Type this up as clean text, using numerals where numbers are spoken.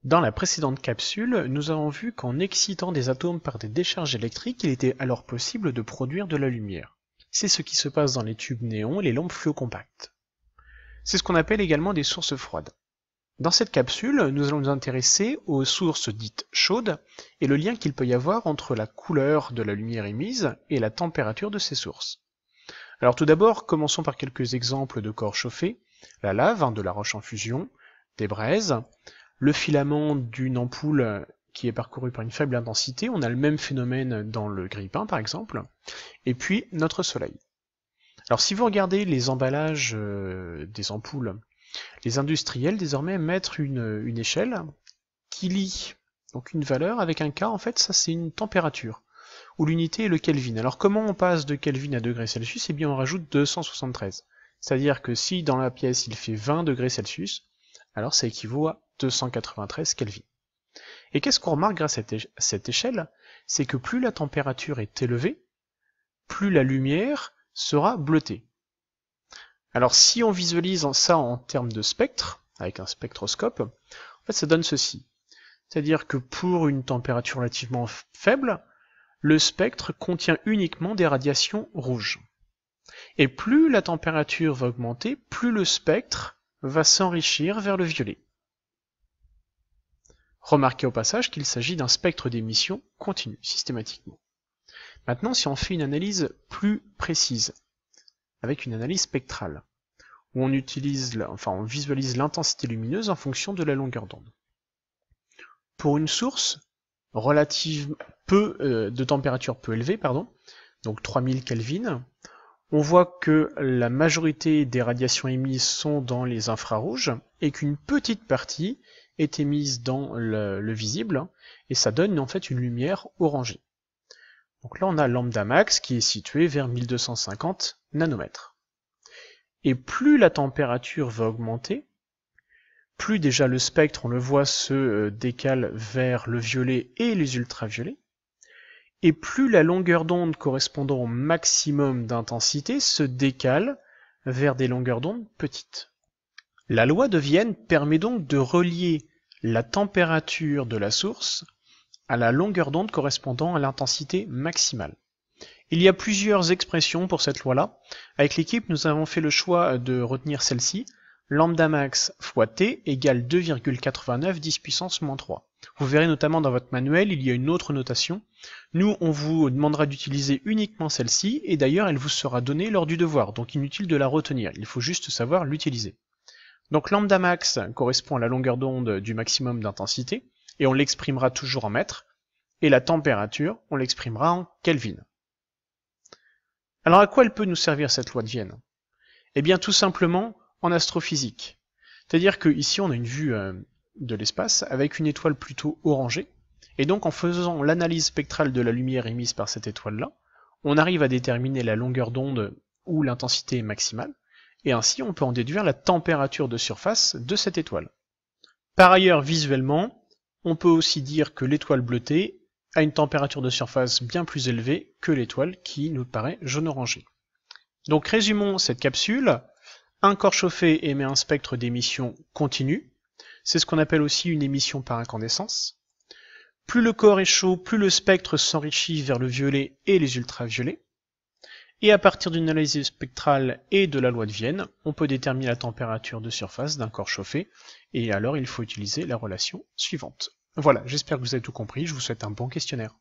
Dans la précédente capsule, nous avons vu qu'en excitant des atomes par des décharges électriques, il était alors possible de produire de la lumière. C'est ce qui se passe dans les tubes néons et les lampes fluo compactes. C'est ce qu'on appelle également des sources froides. Dans cette capsule, nous allons nous intéresser aux sources dites chaudes et le lien qu'il peut y avoir entre la couleur de la lumière émise et la température de ces sources. Alors tout d'abord, commençons par quelques exemples de corps chauffés. La lave, de la roche en fusion, des braises, le filament d'une ampoule qui est parcouru par une faible intensité, on a le même phénomène dans le grille-pain par exemple, et puis notre soleil. Alors si vous regardez les emballages des ampoules, les industriels désormais mettent une échelle qui lie donc une valeur avec un K, en fait ça c'est une température, où l'unité est le Kelvin. Alors comment on passe de Kelvin à degrés Celsius? Eh bien on rajoute 273. C'est-à-dire que si dans la pièce il fait 20 degrés Celsius, alors ça équivaut à 293 Kelvin. Et qu'est-ce qu'on remarque grâce à cette échelle? C'est que plus la température est élevée, plus la lumière sera bleutée. Alors si on visualise ça en termes de spectre, avec un spectroscope, en fait ça donne ceci. C'est-à-dire que pour une température relativement faible, le spectre contient uniquement des radiations rouges. Et plus la température va augmenter, plus le spectre va s'enrichir vers le violet. Remarquez au passage qu'il s'agit d'un spectre d'émission continu, systématiquement. Maintenant, si on fait une analyse plus précise, avec une analyse spectrale, où on visualise l'intensité lumineuse en fonction de la longueur d'onde. Pour une source de température peu élevée, donc 3000 Kelvin, on voit que la majorité des radiations émises sont dans les infrarouges et qu'une petite partie est émise dans le visible, et ça donne en fait une lumière orangée. Donc là on a lambda max qui est situé vers 1250 nanomètres. Et plus la température va augmenter, plus déjà le spectre, on le voit, se décale vers le violet et les ultraviolets, et plus la longueur d'onde correspondant au maximum d'intensité se décale vers des longueurs d'onde petites. La loi de Vienne permet donc de relier la température de la source à la longueur d'onde correspondant à l'intensité maximale. Il y a plusieurs expressions pour cette loi-là. Avec l'équipe, nous avons fait le choix de retenir celle-ci. Lambda max fois T égale 2,89 10 puissance moins 3. Vous verrez notamment dans votre manuel, il y a une autre notation. Nous, on vous demandera d'utiliser uniquement celle-ci, et d'ailleurs, elle vous sera donnée lors du devoir, donc inutile de la retenir. Il faut juste savoir l'utiliser. Donc lambda max correspond à la longueur d'onde du maximum d'intensité, et on l'exprimera toujours en mètres, et la température, on l'exprimera en Kelvin. Alors à quoi elle peut nous servir cette loi de Vienne? Eh bien tout simplement en astrophysique. C'est-à-dire que ici on a une vue de l'espace avec une étoile plutôt orangée, et donc en faisant l'analyse spectrale de la lumière émise par cette étoile-là, on arrive à déterminer la longueur d'onde où l'intensité est maximale, et ainsi on peut en déduire la température de surface de cette étoile. Par ailleurs, visuellement, on peut aussi dire que l'étoile bleutée a une température de surface bien plus élevée que l'étoile qui nous paraît jaune-orangé. Donc résumons cette capsule. Un corps chauffé émet un spectre d'émission continu. C'est ce qu'on appelle aussi une émission par incandescence. Plus le corps est chaud, plus le spectre s'enrichit vers le violet et les ultraviolets. Et à partir d'une analyse spectrale et de la loi de Vienne, on peut déterminer la température de surface d'un corps chauffé, et alors il faut utiliser la relation suivante. Voilà, j'espère que vous avez tout compris, je vous souhaite un bon questionnaire.